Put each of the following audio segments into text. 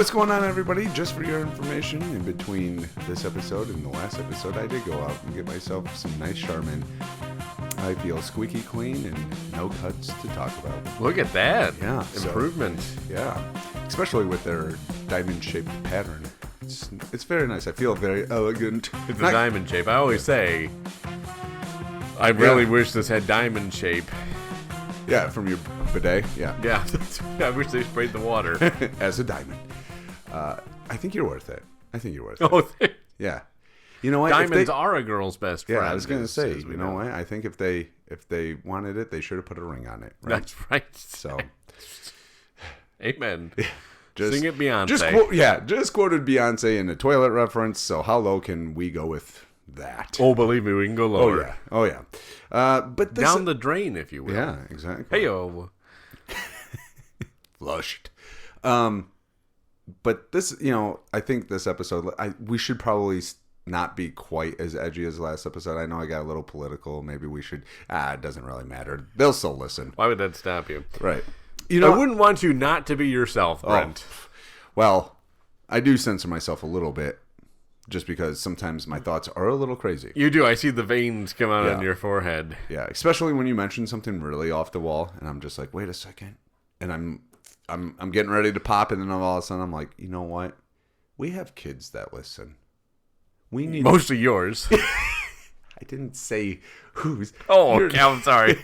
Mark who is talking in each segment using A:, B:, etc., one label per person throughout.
A: What's going on, everybody? Just for your information, in between this episode and the last episode, I did go out and get myself some nice Charmin. I feel squeaky clean and no cuts to talk about.
B: Look at that.
A: Yeah.
B: Improvement.
A: Yeah. Especially with their diamond-shaped pattern. It's very nice. I feel very elegant.
B: It's a diamond shape. I always say, I really wish this had diamond shape.
A: Yeah, from your bidet. Yeah.
B: Yeah. I wish they sprayed the water.
A: As a diamond. I think you're worth it.
B: Oh,
A: Yeah. You know what?
B: Diamonds are a girl's best friend.
A: Yeah, I was going to say, you know what? I think if they wanted it, they should have put a ring on it. Right?
B: That's right.
A: So,
B: amen. Sing it, Beyonce.
A: Just quoted Beyonce in a toilet reference. So how low can we go with that?
B: Oh, believe me, we can go lower.
A: Oh yeah. But this,
B: down the drain, if you will.
A: Yeah, exactly.
B: Hey-o.
A: Flushed. But this, I think this episode, we should probably not be quite as edgy as the last episode. I know I got a little political. Maybe we should. It doesn't really matter. They'll still listen.
B: Why would that stop you?
A: Right.
B: I wouldn't want you not to be yourself, Brent.
A: Well, I do censor myself a little bit, just because sometimes my thoughts are a little crazy.
B: You do. I see the veins come out on your forehead.
A: Yeah, especially when you mention something really off the wall, and I'm just like, wait a second, and I'm getting ready to pop, and then all of a sudden I'm like, you know what? We have kids that listen. We need
B: mostly yours.
A: I didn't say whose.
B: Oh, okay, I'm sorry.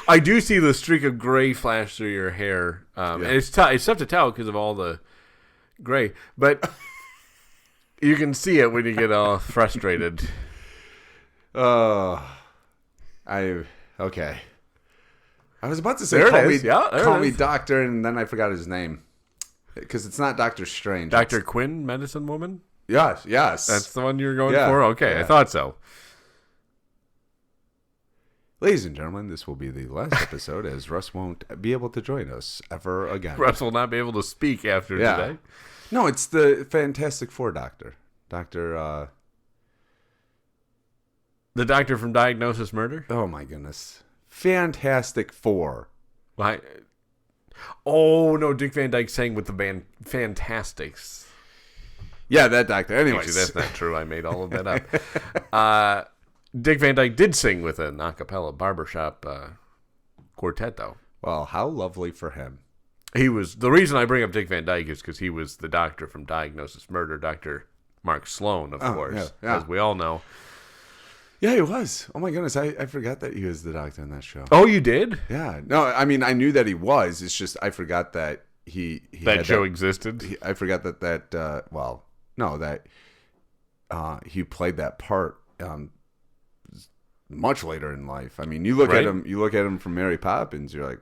B: I do see the streak of gray flash through your hair, and it's tough to tell because of all the gray, but you can see it when you get all frustrated.
A: Okay. I was about to say, call me doctor, and then I forgot his name. Because it's not Dr. Strange.
B: Dr. Quinn, medicine woman?
A: Yes.
B: That's the one you're going for? Okay, I thought so.
A: Ladies and gentlemen, this will be the last episode, as Russ won't be able to join us ever again.
B: Russ will not be able to speak after today.
A: No, it's the Fantastic Four doctor. The
B: doctor from Diagnosis Murder?
A: Oh, my goodness. Fantastic Four.
B: Oh, no, Dick Van Dyke sang with the band Fantastics.
A: Yeah, that doctor. Anyways.
B: Actually, that's not true. I made all of that up. Dick Van Dyke did sing with an a cappella barbershop quartet, though.
A: Well, how lovely for him.
B: He was. The reason I bring up Dick Van Dyke is because he was the doctor from Diagnosis Murder, Dr. Mark Sloan, of course, as we all know.
A: Yeah, he was. Oh, my goodness. I forgot that he was the doctor in that show.
B: Oh, you did?
A: Yeah. No, I mean, I knew that he was. It's just I forgot that he
B: that show existed.
A: I forgot that he played that part much later in life. I mean, you look at him from Mary Poppins, you're like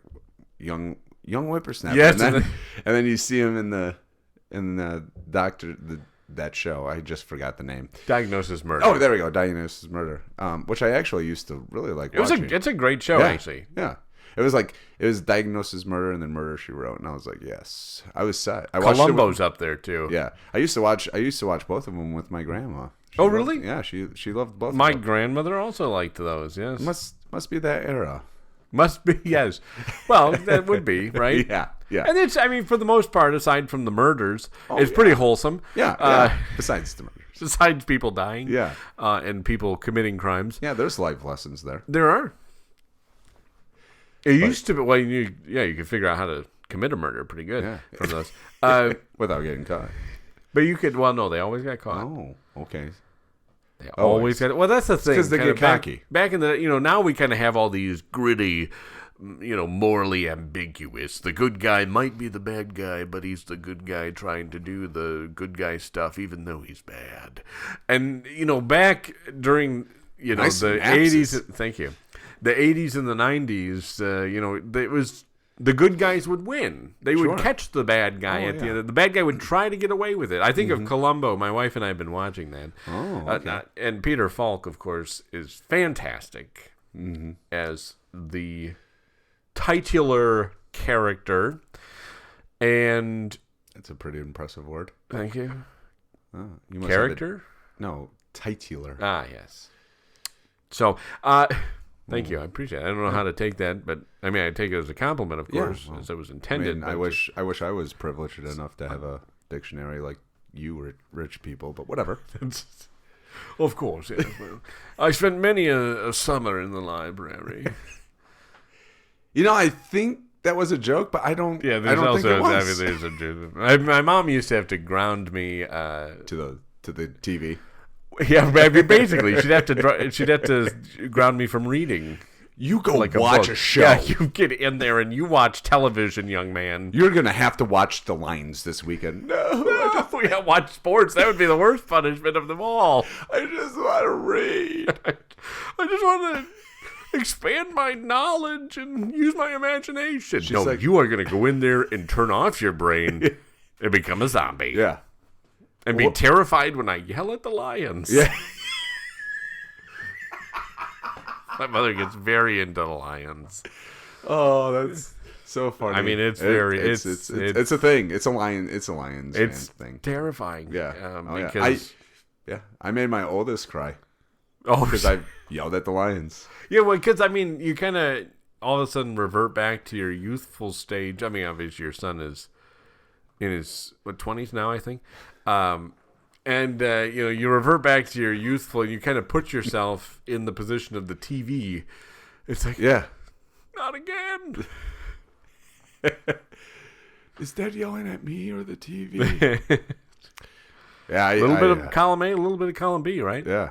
A: young whippersnapper.
B: Yes,
A: and then you see him in the doctor that show. I just forgot the name.
B: Diagnosis Murder.
A: Oh, there we go. Diagnosis Murder. Which I actually used to really like watching.
B: It's a great show, actually.
A: Yeah. It was Diagnosis Murder and then Murder, She Wrote, and I was like, yes. I was set.
B: Columbo's up there too.
A: Yeah. I used to watch both of them with my grandma.
B: Really?
A: Yeah, she loved both
B: My
A: of them.
B: grandmother also liked those, yes.
A: Must be that era.
B: Must be, yes. Well, that would be, right?
A: Yeah.
B: And it's, I mean, for the most part, aside from the murders, it's pretty wholesome.
A: Yeah. Besides the murders.
B: Besides people dying.
A: Yeah.
B: And people committing crimes.
A: Yeah, there's life lessons there.
B: There are. It used to be, well, you can figure out how to commit a murder pretty good from those.
A: Without getting caught.
B: But you could, well, no, they always got caught.
A: Oh, okay.
B: They always got, well, that's the thing.
A: Because they get cocky.
B: Back in the, now we kind of have all these gritty, morally ambiguous. The good guy might be the bad guy, but he's the good guy trying to do the good guy stuff, even though he's bad. And, back during,
A: nice
B: the
A: synopsis.
B: 80s, thank you. The 80s and the 90s, it was the good guys would win. They would catch the bad guy at the end. The bad guy would try to get away with it. I think of Columbo. My wife and I have been watching that.
A: Oh, okay.
B: And Peter Falk, of course, is fantastic as the titular character. And
A: that's a pretty impressive word.
B: Thank you.
A: Oh, you must
B: character?
A: No, titular.
B: Ah, yes. So, Thank you. I appreciate it. I don't know how to take that, but I mean, I take it as a compliment, of course, as it was intended.
A: I wish I was privileged enough to have a dictionary like you rich people, but whatever.
B: Of course, yes. Well, I spent many a summer in the library.
A: I think that was a joke, but I don't.
B: Yeah, there's
A: think it was.
B: there's a joke. My mom used to have to ground me
A: to the TV.
B: Yeah, basically, she'd have to ground me from reading.
A: You go
B: like
A: watch a show.
B: Yeah, you get in there and you watch television, young man.
A: You're gonna have to watch the Lions this weekend. No,
B: yeah, watch sports. That would be the worst punishment of them all.
A: I just want to read.
B: I just want to expand my knowledge and use my imagination.
A: She's like,
B: you are gonna go in there and turn off your brain and become a zombie.
A: Yeah.
B: And be terrified when I yell at the Lions.
A: Yeah.
B: My mother gets very into the Lions.
A: Oh, that's so funny.
B: I mean, it's
A: a thing. It's a Lions thing.
B: Terrifying.
A: Yeah.
B: Because
A: I made my oldest cry.
B: Oh,
A: because I yelled at the Lions.
B: Yeah, well, because I mean, you kind of all of a sudden revert back to your youthful stage. I mean, obviously, your son is in his 20s now, I think. And you revert back to your youthful, and you kind of put yourself in the position of the TV. It's like, not again.
A: Is Dad yelling at me or the TV? Yeah,
B: a little bit of column A, a little bit of column B, right?
A: Yeah.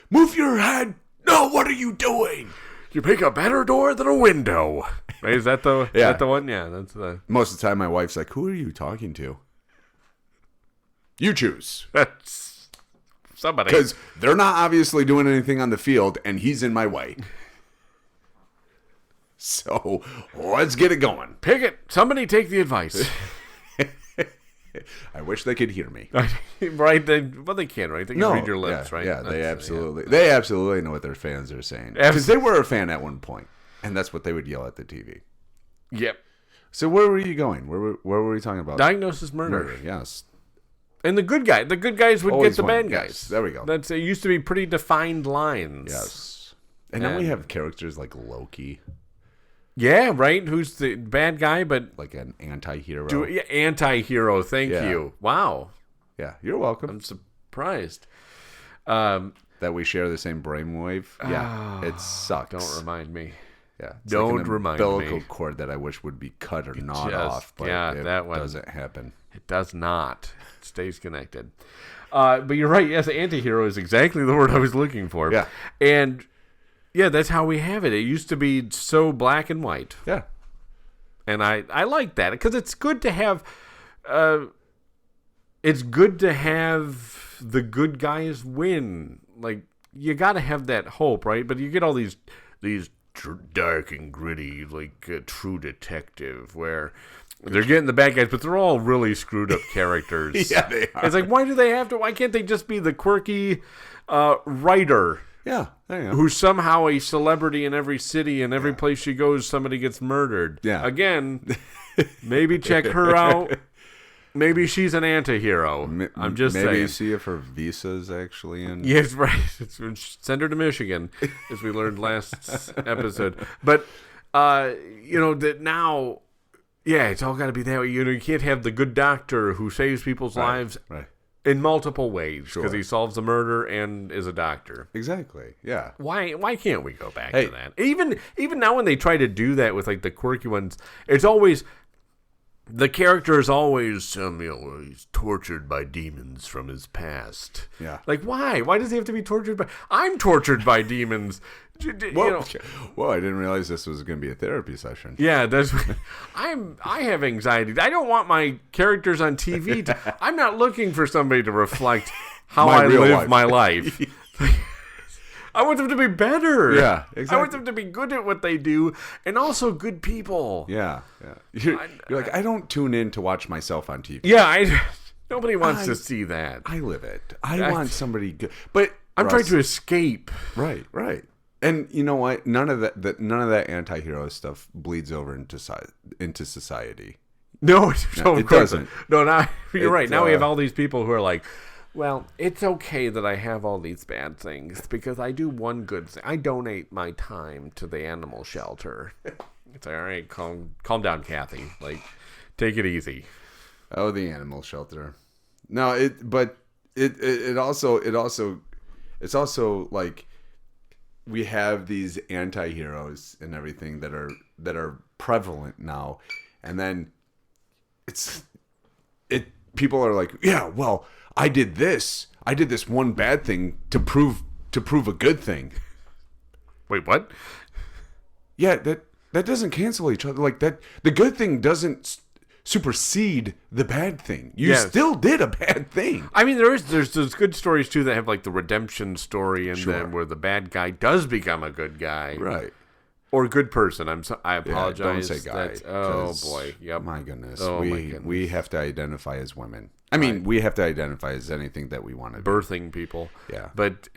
A: Move your head. No, what are you doing?
B: You pick a better door than a window. Right? Is that the is that the one? Yeah, that's the.
A: Most of the time, my wife's like, "Who are you talking to?" You choose.
B: That's somebody.
A: Because they're not obviously doing anything on the field, and he's in my way. So let's get it going.
B: Pick it. Somebody take the advice.
A: I wish they could hear me.
B: Right? They can, right? They can read your lips, right?
A: Yeah, they absolutely know what their fans are saying. Because they were a fan at one point, and that's what they would yell at the TV.
B: Yep.
A: So where were you going? Where were we talking about?
B: Diagnosis murder.
A: Yes.
B: And the good guys would
A: Always
B: get the bad
A: yes.
B: guys.
A: There we go.
B: It used to be pretty defined lines.
A: Yes. And then we have characters like Loki.
B: Yeah, right? Who's the bad guy, but...
A: like an anti-hero.
B: Anti-hero, thank you. Wow.
A: Yeah, you're welcome.
B: I'm surprised.
A: That we share the same brainwave. Yeah, it sucks.
B: Don't remind me.
A: Yeah, it's
B: don't
A: like an
B: remind me.
A: umbilical cord that I wish would be cut or gnawed off, but that one doesn't happen.
B: It does not. It stays connected. But you're right. Yes, anti-hero is exactly the word I was looking for.
A: Yeah.
B: And, yeah, that's how we have it. It used to be so black and white.
A: Yeah.
B: And I like that because it's good to have the good guys win. Like, you got to have that hope, right? But you get all these dark and gritty, like True Detective, where they're getting the bad guys, but they're all really screwed up characters.
A: Yeah, they are.
B: It's like, why can't they just be the quirky writer?
A: Yeah,
B: who's somehow a celebrity in every city, and every place she goes, somebody gets murdered.
A: Yeah.
B: Again, maybe check her out. Maybe she's an anti-hero. I'm just saying.
A: Maybe see if her visa's actually in.
B: Yes, right. Send her to Michigan, as we learned last episode. But, that now, it's all got to be that way. You can't have the good doctor who saves people's lives in multiple ways because he solves a murder and is a doctor.
A: Exactly. Yeah.
B: Why can't we go back to that? Even now when they try to do that with like the quirky ones, it's always the character is always he's tortured by demons from his past.
A: Yeah.
B: Like why? Why does he have to be tortured by? I'm tortured by demons.
A: Well, I didn't realize this was going to be a therapy session.
B: Yeah, I have anxiety. I don't want my characters on TV I'm not looking for somebody to reflect how I live my life. I want them to be better.
A: Yeah, exactly.
B: I want them to be good at what they do and also good people.
A: Yeah. You're like, I don't tune in to watch myself on TV.
B: Yeah, nobody wants to see that.
A: I live it. I want somebody good. But
B: I'm trying to escape.
A: Right. And you know what? None of that anti-hero stuff bleeds over into society.
B: No,
A: it doesn't.
B: No, now you're right. Now we have all these people who are like, Well, it's okay that I have all these bad things because I do one good thing. I donate my time to the animal shelter. It's all right. Calm down, Kathy. Like, take it easy.
A: Oh, the animal shelter. No, it's also like we have these anti-heroes and everything that are prevalent now, and then people are like, yeah, well, I did this one bad thing to prove a good thing.
B: Wait, what?
A: Yeah, that doesn't cancel each other. Like that, the good thing doesn't supersede the bad thing. You still did a bad thing.
B: I mean, there's good stories too that have like the redemption story in them where the bad guy does become a good guy,
A: right?
B: Or a good person. I apologize.
A: Don't say guy.
B: Oh boy. Yep.
A: My goodness.
B: Oh, my goodness.
A: We have to identify as women. I mean, we have to identify as anything that we want to be.
B: Birthing people.
A: Yeah.
B: But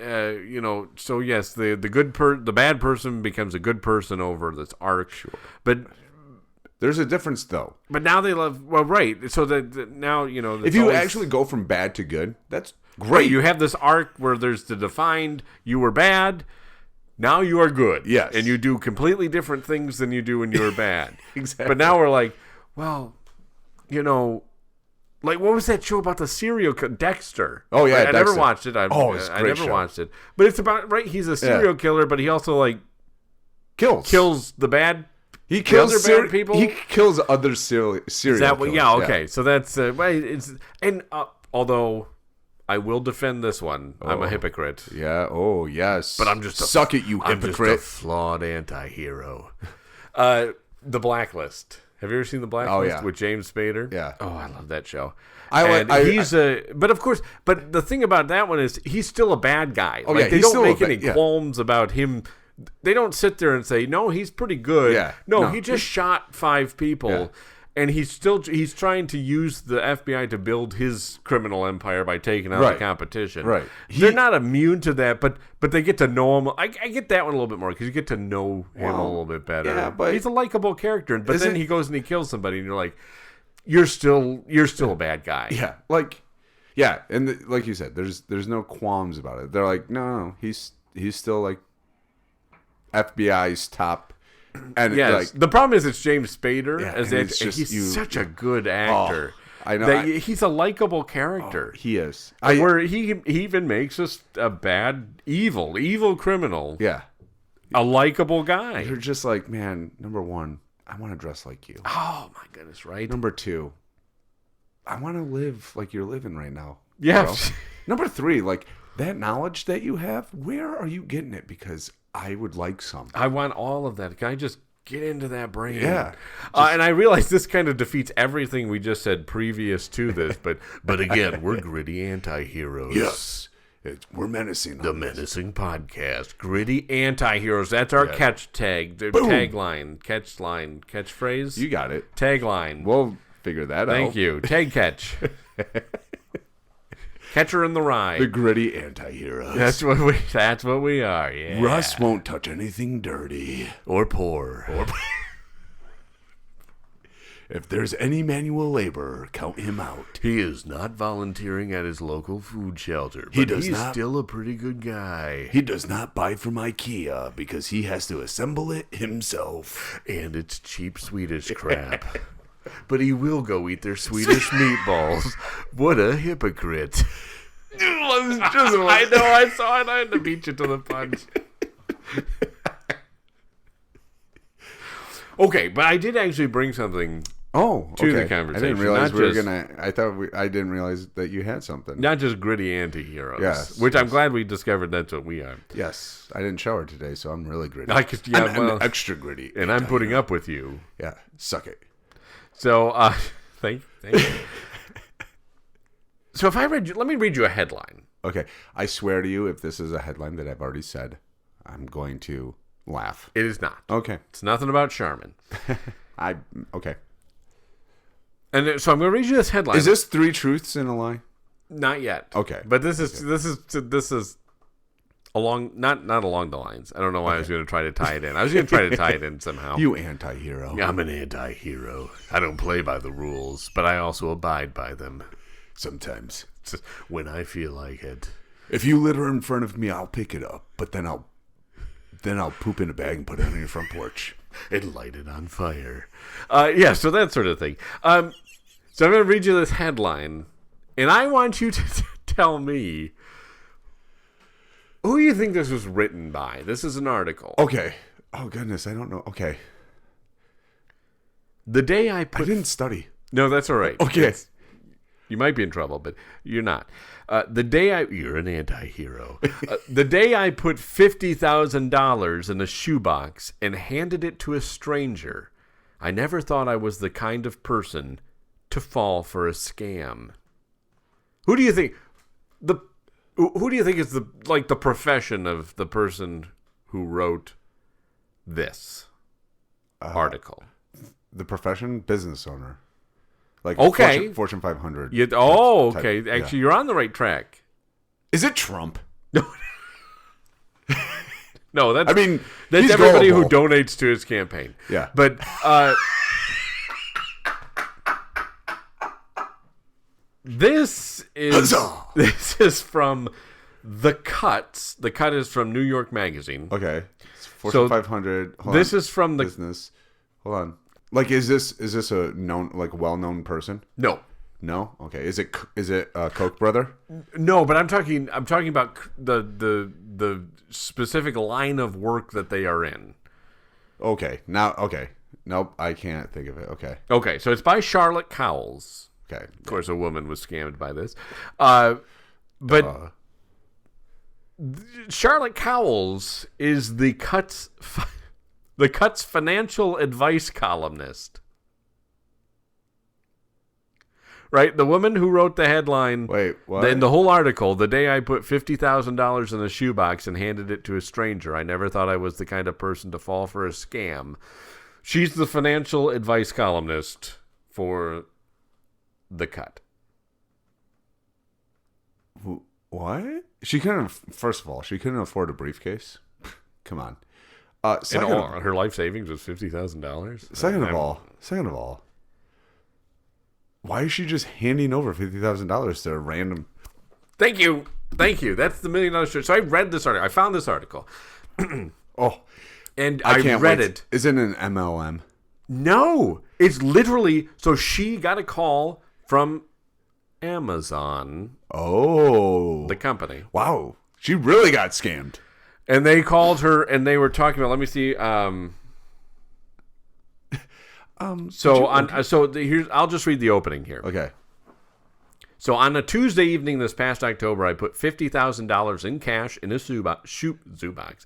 B: so yes, the bad person becomes a good person over this arc.
A: Sure.
B: But
A: there's a difference though.
B: But now they love right. So that now
A: if you actually go from bad to good, that's great.
B: Right, you have this arc where there's the defined you were bad. Now you are good.
A: Yes.
B: And you do completely different things than you do when you were bad.
A: Exactly.
B: But now we're like, well, like what was that show about the serial Dexter?
A: Oh, yeah,
B: I
A: Dexter.
B: never watched it.
A: It's a
B: I
A: great
B: never
A: show.
B: watched it. But it's about, right, he's a serial killer, but he also, like, kills the bad
A: He kills
B: other bad people?
A: He kills other serial
B: Is that what?
A: killers.
B: Yeah, okay. So that's, although I will defend this one. I'm a hypocrite.
A: Yeah. Oh, yes.
B: But I'm just
A: suck it, you hypocrite.
B: I'm just a flawed anti-hero. The Blacklist. Have you ever seen The Blacklist with James Spader?
A: Yeah.
B: Oh, I love that show. But of course, but the thing about that one is he's still a bad guy.
A: Oh,
B: like,
A: yeah,
B: they
A: he's
B: don't make
A: still
B: any qualms about him. They don't sit there and say, no, he's pretty good.
A: Yeah.
B: No, he just shot 5 people.
A: Yeah.
B: And he's trying to use the FBI to build his criminal empire by taking out the competition.
A: Right.
B: They're not immune to that, but they get to know him. I get that one a little bit more because you get to know him a little bit better.
A: Yeah, but
B: he's a likable character. But then he goes and he kills somebody, and you're like, you're still a bad guy.
A: Yeah, and like you said, there's no qualms about it. They're like, no, he's still like FBI's top. And
B: yes, the problem is it's James Spader he's such a good actor.
A: I know
B: he's a likable character.
A: He is.
B: Where he even makes us a bad, evil criminal.
A: Yeah,
B: a likable guy.
A: You're just like, man. Number 1, I want to dress like you.
B: Oh my goodness, right?
A: Number 2, I want to live like you're living right now.
B: Yeah.
A: Number 3, like that knowledge that you have. Where are you getting it? Because I would like some.
B: I want all of that. Can I just get into that brain?
A: Yeah.
B: And I realize this kind of defeats everything we just said previous to this, but again, we're gritty anti-heroes.
A: Yes. We're menacing.
B: The Menacing Podcast. Gritty anti-heroes. That's our tagline. Catchphrase.
A: You got it.
B: Tagline.
A: We'll figure that out.
B: Thank you. Tag catch. Catcher in the Rye.
A: The gritty anti-heroes.
B: That's what we are, yeah.
A: Russ won't touch anything dirty.
B: Or poor.
A: If there's any manual labor, count him out.
B: He is not volunteering at his local food shelter, but he's still a pretty good guy.
A: He does not buy from IKEA because he has to assemble it himself.
B: And it's cheap Swedish crap. But he will go eat their Swedish meatballs. What a hypocrite. I know, I saw it. I had to beat you to the punch. Okay, but I did actually bring something to the conversation.
A: I didn't realize I didn't realize that you had something.
B: Not just gritty anti-heroes.
A: Yes.
B: Which I'm glad we discovered that's what we are.
A: Yes. I didn't shower today, so I'm really gritty.
B: I'm
A: extra gritty.
B: And I'm putting up with you.
A: Yeah. Suck it.
B: So, thank you. So if let me read you a headline.
A: Okay. I swear to you, if this is a headline that I've already said, I'm going to laugh.
B: It is not.
A: Okay.
B: It's nothing about Charmin.
A: Okay.
B: And so I'm going to read you this headline.
A: Is this 3 truths and a lie?
B: Not yet.
A: Okay.
B: But this is along not along the lines. I don't know why I was going to try to tie it in. I was going to try to tie it in somehow.
A: You anti-hero.
B: I'm an anti-hero. I don't play by the rules, but I also abide by them.
A: Sometimes.
B: When I feel like it.
A: If you litter in front of me, I'll pick it up, but then I'll poop in a bag and put it on your front porch.
B: And light it on fire. Yeah, so that sort of thing. So I'm going to read you this headline, and I want you to tell me who you think this was written by. This is an article.
A: Okay. Oh, goodness, I don't know. Okay.
B: The day I
A: didn't study.
B: No, that's all right.
A: Okay.
B: You might be in trouble, but you're not. You're an anti-hero. The day I put $50,000 in a shoebox and handed it to a stranger, I never thought I was the kind of person to fall for a scam. Who do you think Who do you think is the profession of the person who wrote this article?
A: The profession? Business owner. Like
B: okay.
A: Fortune 500.
B: Okay.
A: Type,
B: actually, you're on the right track.
A: Is it Trump?
B: No, that's
A: he's
B: everybody
A: gullible.
B: who donates to his campaign.
A: Yeah.
B: But this is from The Cuts. The Cut is from New York Magazine.
A: Okay. It's Fortune 500.
B: This is from the
A: business. Hold on. Like, is this a known, like, well-known person?
B: No.
A: No. Okay. Is it Koch brother?
B: No, but I'm talking about the specific line of work that they are in.
A: Okay. Now. Okay. Nope. I can't think of it. Okay.
B: Okay. So it's by Charlotte Cowles.
A: Okay.
B: Of course, a woman was scammed by this. But Charlotte Cowles is the Cuts financial advice columnist. Right? The woman who wrote the headline.
A: Wait, what?
B: In the whole article, the day I put $50,000 in a shoebox and handed it to a stranger, I never thought I was the kind of person to fall for a scam. She's the financial advice columnist for The Cut.
A: What? She couldn't. First of all, she couldn't afford a briefcase. Come on.
B: Her life savings was $50,000.
A: Second of all, why is she just handing over $50,000 to a random?
B: Thank you. That's the $1 million shirt. So I read this article. I found this article.
A: Oh,
B: and I read it.
A: Is it an MLM?
B: No, it's literally. So she got a call from Amazon.
A: Oh,
B: the company.
A: Wow, she really got scammed.
B: And they called her, and they were talking about. Let me see. Here's. I'll just read the opening here.
A: Okay.
B: So on a Tuesday evening this past October, I put $50,000 in cash in a shoebox,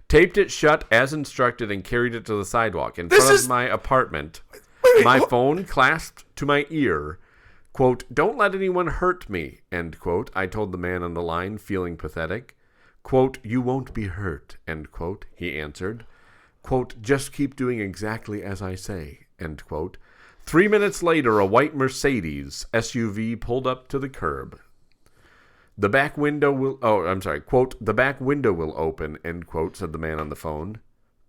B: taped it shut as instructed, and carried it to the sidewalk in front of my apartment. My phone clasped to my ear. Quote, "Don't let anyone hurt me," end quote. I told the man on the line, feeling pathetic. Quote, "You won't be hurt," end quote. He answered. Quote, "Just keep doing exactly as I say," end quote. 3 minutes later, a white Mercedes SUV pulled up to the curb. "The back window will," quote, "the back window will open," end quote, said the man on the phone.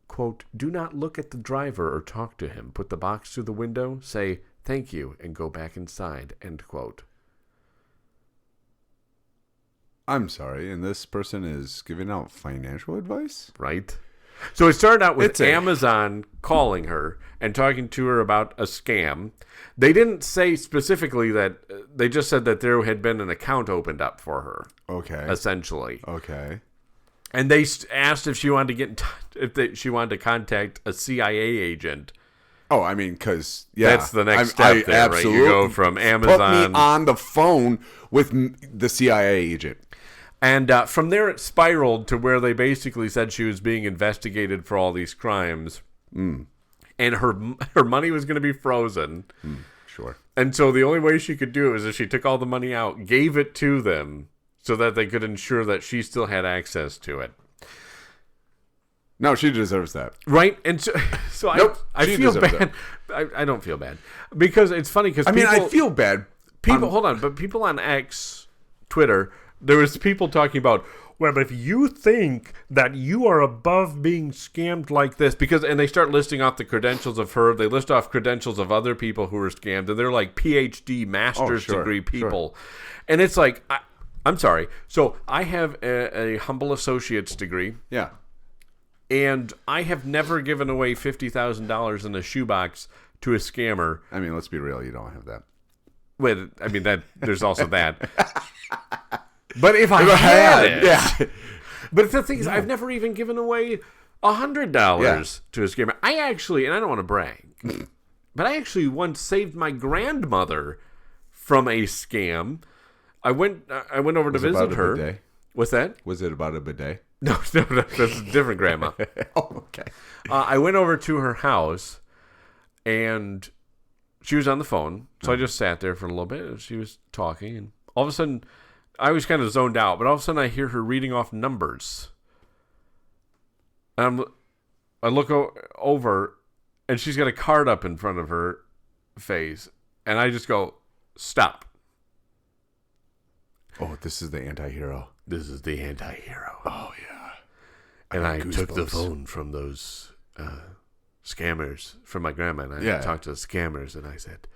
B: Quote, "Do not look at the driver or talk to him. Put the box through the window, say, 'Thank you,' and go back inside," end quote.
A: I'm sorry, and this person is giving out financial advice?
B: Right. So it started out with Amazon calling her and talking to her about a scam. They didn't say specifically that. They just said that there had been an account opened up for her.
A: Okay.
B: Essentially.
A: Okay.
B: And they asked if she wanted to get in she wanted to contact a CIA agent.
A: Oh, I mean, because, yeah.
B: That's the next step there,
A: absolutely,
B: right? You go from Amazon.
A: Put me on the phone with the CIA agent.
B: And from there, it spiraled to where they basically said she was being investigated for all these crimes.
A: Mm.
B: And her money was going to be frozen.
A: Sure.
B: And so the only way she could do it was if she took all the money out, gave it to them, so that they could ensure that she still had access to it.
A: No, she deserves that.
B: Right? And so
A: nope,
B: I feel bad. I don't feel bad. Because it's funny because
A: I feel bad.
B: Hold on. But people on X, Twitter, there was people talking about, well, if you think that you are above being scammed like this, and they start listing off the credentials of her, they list off credentials of other people who were scammed, and they're like PhD, master's degree people. Sure. And it's like, I'm sorry. So I have a humble associate's degree.
A: Yeah.
B: And I have never given away $50,000 in a shoebox to a scammer.
A: I mean, let's be real. You don't have that.
B: Wait, I mean, there's also that. But if I had it.
A: Yeah.
B: But the thing is, I've never even given away $100 to a scammer. I actually, and I don't want to brag, but I actually once saved my grandmother from a scam. I went over to visit her.
A: Bidet?
B: What's that?
A: Was it about a bidet?
B: No, that's a different grandma.
A: Oh, okay.
B: I went over to her house, and she was on the phone. So I just sat there for a little bit, and she was talking, and all of a sudden, I was kind of zoned out, but all of a sudden I hear her reading off numbers. And I look over, and she's got a card up in front of her face, and I just go, stop.
A: Oh, this is the anti-hero.
B: This is the anti-hero.
A: Oh, yeah.
B: And I took the phone from those scammers, from my grandma, and I talked to the scammers, and I said,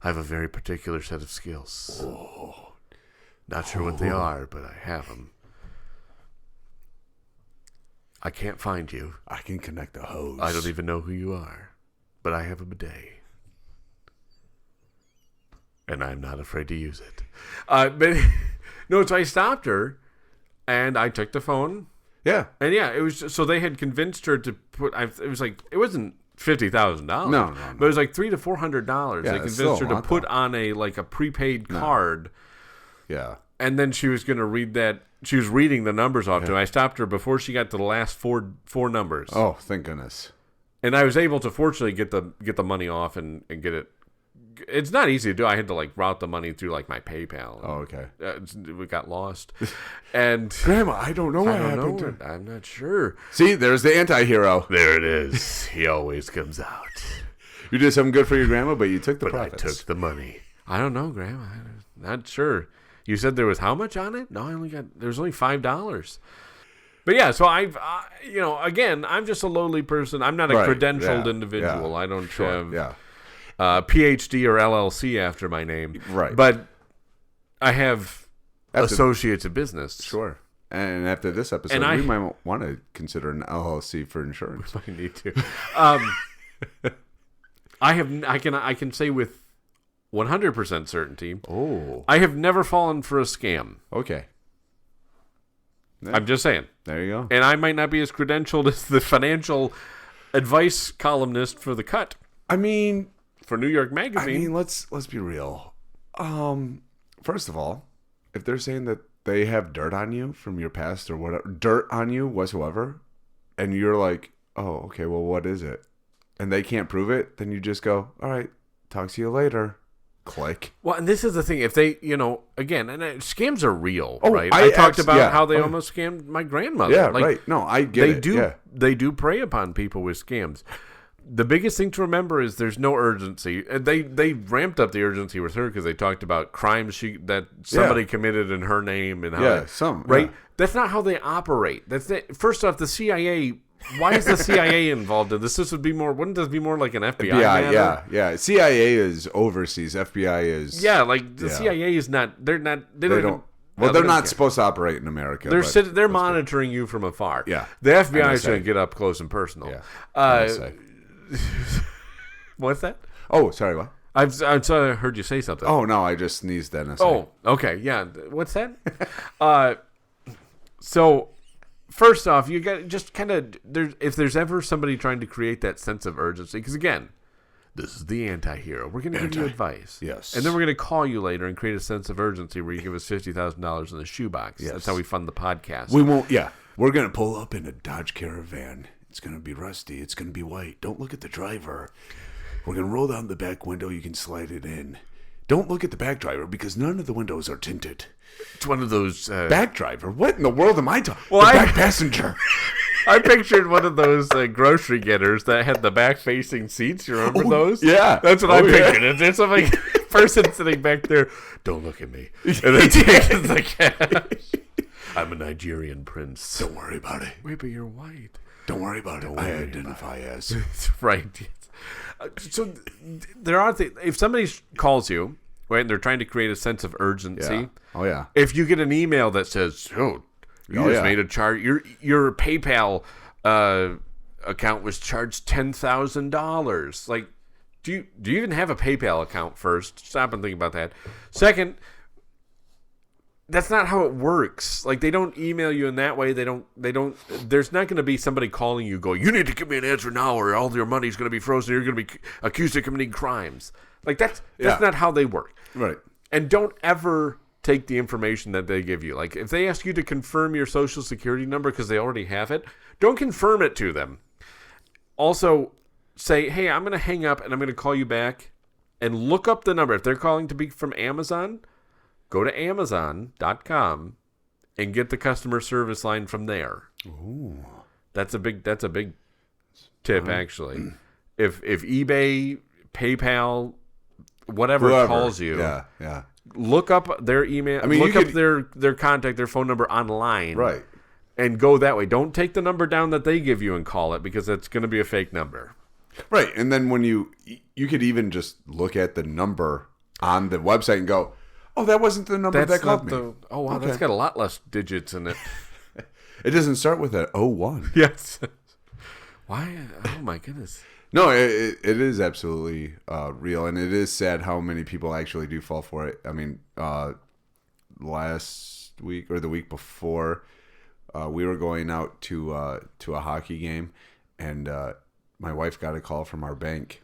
B: I have a very particular set of skills.
A: Oh.
B: Not sure what they are, but I have them. I can't find you.
A: I can connect the hose.
B: I don't even know who you are, but I have a bidet. And I'm not afraid to use it. But no, so I stopped her, and I took the phone.
A: Yeah.
B: And it was so they had convinced her to put. It was like it wasn't $50,000.
A: No.
B: But it was like $300 to $400.
A: Yeah,
B: they convinced her to put on a prepaid card.
A: Yeah.
B: And then she was going to read that. She was reading the numbers off to me. I stopped her before she got to the last four numbers.
A: Oh, thank goodness.
B: And I was able to fortunately get the money off and get it. It's not easy to do. I had to route the money through my PayPal.
A: Oh, okay.
B: We got lost. And
A: Grandma, I don't know what happened.
B: I'm not sure.
A: See, there's the anti-hero.
B: There it is. He always comes out.
A: You did something good for your grandma, but you took the profits.
B: I took the money. I don't know, Grandma. I'm not sure. You said there was how much on it? No, there's only $5. But yeah, so again, I'm just a lowly person. I'm not a credentialed individual. I don't have PhD or LLC after my name.
A: Right.
B: But I have associates of business.
A: Sure. And after this episode, we might want to consider an LLC for insurance.
B: We might need to. I can say with 100% certainty.
A: Oh.
B: I have never fallen for a scam.
A: Okay.
B: I'm just saying.
A: There you go.
B: And I might not be as credentialed as the financial advice columnist for The Cut.
A: I mean,
B: for New York Magazine.
A: Let's be real. First of all, if they're saying that they have dirt on you from your past or whatever, dirt on you whatsoever, and you're like, oh, okay, well, what is it? And they can't prove it, then you just go, all right, talk to you later. Click.
B: Well, and this is the thing. If they, again, and scams are real, right? I talked about how they almost scammed my grandmother.
A: Yeah, right. No, I get it.
B: They do prey upon people with scams. The biggest thing to remember is there's no urgency. They ramped up the urgency with her because they talked about crimes that somebody committed in her name and how right. That's not how they operate. First off, the CIA. Why is the CIA involved in this? Wouldn't this be more like an FBI matter?
A: Yeah. CIA is overseas. FBI is
B: the CIA is not. They don't.
A: Well, they're not supposed to operate in America.
B: They're monitoring you from afar.
A: Yeah,
B: the FBI is going to get up close and personal.
A: Yeah.
B: What's that?
A: Oh, sorry. What?
B: I heard you say something.
A: Oh no, I just sneezed. NSA.
B: Oh, okay. Yeah. What's that? So. First off, you got just kind of if there's ever somebody trying to create that sense of urgency, because again, this is the anti-hero. We're going to give you advice,
A: yes,
B: and then we're going to call you later and create a sense of urgency where you give us $50,000 in the shoebox. Yes. That's how we fund the podcast.
A: We won't. Yeah, we're going to pull up in a Dodge Caravan. It's going to be rusty. It's going to be white. Don't look at the driver. We're going to roll down the back window. You can slide it in. Don't look at the back driver because none of the windows are tinted.
B: It's one of those...
A: back driver? What in the world am I talking? Well, back passenger.
B: I pictured one of those grocery getters that had the back-facing seats. You remember those?
A: Yeah.
B: That's what I pictured. There's some person sitting back there, don't look at me. And then taking the cash. I'm a Nigerian prince.
A: Don't worry about it.
B: Wait, but you're white.
A: Don't worry about it. I identify as.
B: Right. So there are things. If somebody calls you, right, and they're trying to create a sense of urgency.
A: Yeah. Oh, yeah.
B: If you get an email that says, "Oh, you just made a charge. Your PayPal account was charged $10,000." Like, do you even have a PayPal account? First, stop and think about that. Second, that's not how it works. Like, they don't email you in that way. They don't. There's not going to be somebody calling you going, "You need to give me an answer now, or all your money's going to be frozen. You're going to be accused of committing crimes." Like, that's not how they work.
A: Right.
B: And don't ever take the information that they give you. Like, if they ask you to confirm your social security number because they already have it, don't confirm it to them. Also, say, "Hey, I'm going to hang up and I'm going to call you back," and look up the number. If they're calling to be from Amazon, go to Amazon.com and get the customer service line from there.
A: Ooh.
B: That's a big tip, actually. If eBay, PayPal, whoever calls you, look up their email. I mean, look up their contact, their phone number online,
A: right,
B: and go that way. Don't take the number down that they give you and call it, because it's going to be a fake number.
A: Right, and then when you could even just look at the number on the website and go, "Oh, that wasn't the number that called me."
B: Oh, wow, okay. That's got a lot less digits in it.
A: It doesn't start with a 01.
B: Yes. Why? Oh, my goodness.
A: No, it is absolutely real, and it is sad how many people actually do fall for it. I mean, last week or the week before, we were going out to a hockey game, and my wife got a call from our bank.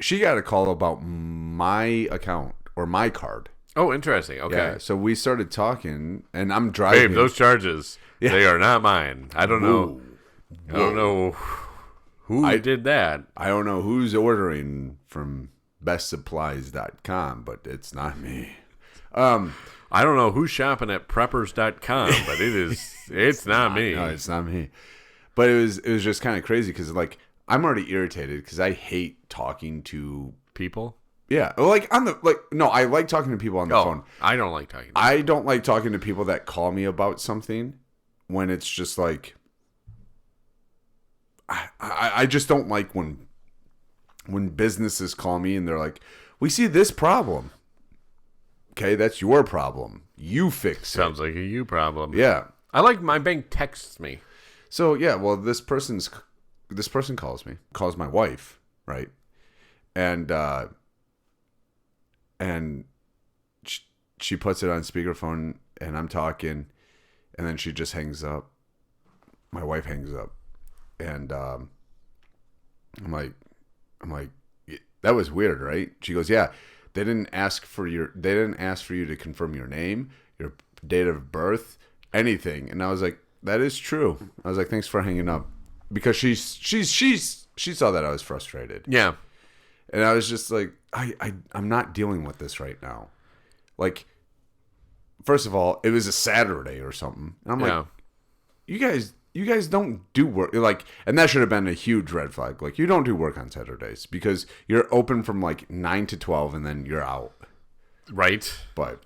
A: She got a call about my account or my card.
B: Oh, interesting. Okay.
A: Yeah, so we started talking, and I'm driving.
B: Babe, those charges, they are not mine. I don't know. I don't know who did that.
A: I don't know who's ordering from bestsupplies.com, but it's not me.
B: I don't know who's shopping at preppers.com, but it's not me.
A: No, it's not me. But it was just kind of crazy because, like, I'm already irritated because I hate talking to
B: people.
A: Yeah, no, I like talking to people on the phone.
B: I don't like talking.
A: I don't like talking to people that call me about something when it's just like, I just don't like when businesses call me and they're like, "We see this problem." Okay, that's your problem. You fix it.
B: Sounds like a you problem.
A: Yeah.
B: I like my bank texts me.
A: So yeah, well, this person calls my wife, right? And she puts it on speakerphone, and I'm talking, and then she just hangs up. My wife hangs up, and I'm like, that was weird, right? She goes, "Yeah, they didn't ask for you to confirm your name, your date of birth, anything." And I was like, "That is true." I was like, "Thanks for hanging up," because she saw that I was frustrated.
B: Yeah.
A: And I was just like, I'm not dealing with this right now. Like, first of all, it was a Saturday or something. And I'm like, you guys don't do work. Like, and that should have been a huge red flag. Like, you don't do work on Saturdays because you're open from like 9 to 12 and then you're out.
B: Right.
A: But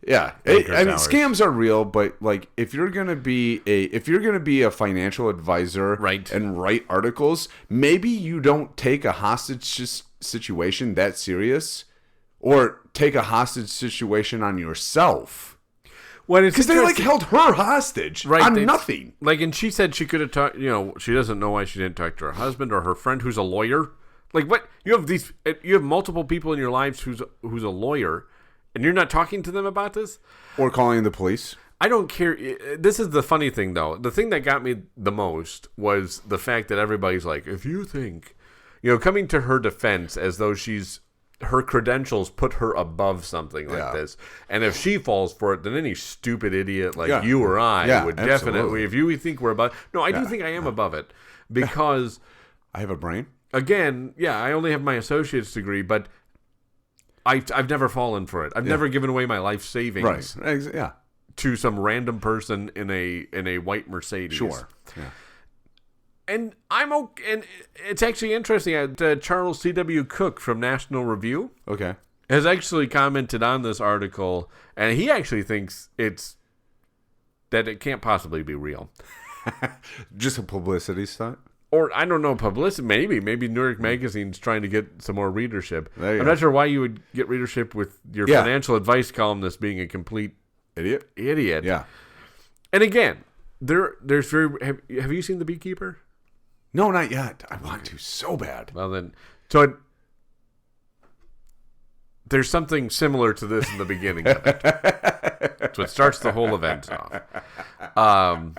A: yeah, scams are real, but like if you're gonna be a financial advisor,
B: right,
A: and write articles, maybe you don't take a hostage situation that serious, or take a hostage situation on yourself. Because they like held her hostage, right, on nothing.
B: Like, and she said she could have talked. You know, she doesn't know why she didn't talk to her husband or her friend who's a lawyer. Like, what you have multiple people in your lives who's a lawyer. And you're not talking to them about this?
A: Or calling the police?
B: I don't care. This is the funny thing, though. The thing that got me the most was the fact that everybody's like, if you think, coming to her defense as though her credentials put her above something like this. And if she falls for it, then any stupid idiot like you or I would definitely, if you think we're above. No, I do think I am above it because.
A: I have a brain?
B: Again, I only have my associate's degree, but I've never fallen for it. I've never given away my life savings, to some random person in a white Mercedes.
A: Sure. Yeah.
B: And I'm okay. And it's actually interesting. Charles C.W. Cook from National Review, has actually commented on this article, and he actually thinks it's that it can't possibly be real.
A: Just a publicity stunt.
B: Or, I don't know, publicity, maybe. Maybe New York Magazine's trying to get some more readership.
A: There you
B: I'm
A: go.
B: not sure why you would get readership with your financial advice columnist being a complete
A: Idiot.
B: Yeah. And again, there's very... Have you seen The Beekeeper?
A: No, not yet. I want to so bad.
B: Well, then... So, there's something similar to this in the beginning of it. So it starts the whole event off. I'm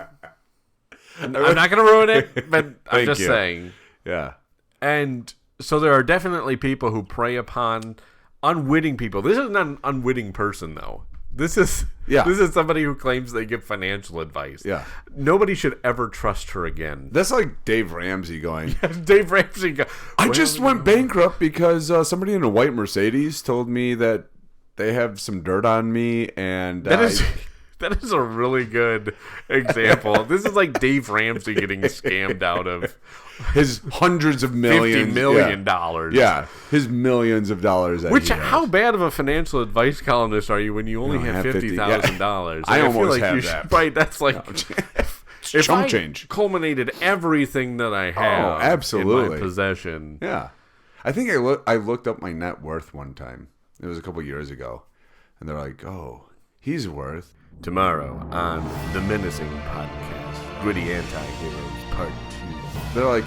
B: not going to ruin it, but I'm just saying.
A: Yeah.
B: And so there are definitely people who prey upon unwitting people. This is not an unwitting person, though. This is somebody who claims they give financial advice.
A: Yeah.
B: Nobody should ever trust her again.
A: That's like Dave Ramsey going,
B: Dave Ramsey
A: I just went bankrupt because somebody in a white Mercedes told me that they have some dirt on me, and
B: that is a really good example. This is like Dave Ramsey getting scammed out of
A: his hundreds of millions,
B: $50 million.
A: Yeah, his millions of dollars.
B: Which, how bad of a financial advice columnist are you when you only have $50,000?
A: I almost
B: feel like
A: have
B: you
A: that.
B: Right, that's like if
A: chump
B: I
A: change.
B: Culminated everything that I have
A: absolutely.
B: in my possession.
A: Yeah, I think I looked up my net worth one time. It was a couple years ago, and they're like, "Oh, he's worth."
B: Tomorrow on the Menacing podcast, Gritty Anti-Heroes Part 2.
A: They're like,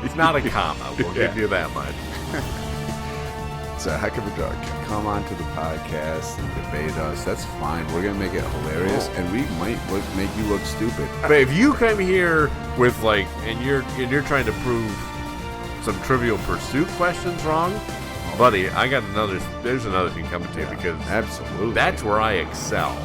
B: it's not a comma. We'll give you that much.
A: It's a heck of a drug. Come on to the podcast and debate us. That's fine. We're gonna make it hilarious, and we might make you look stupid.
B: But if you come here with and you're trying to prove some Trivial Pursuit questions wrong, buddy, there's another thing coming to you because
A: absolutely
B: that's where I excel.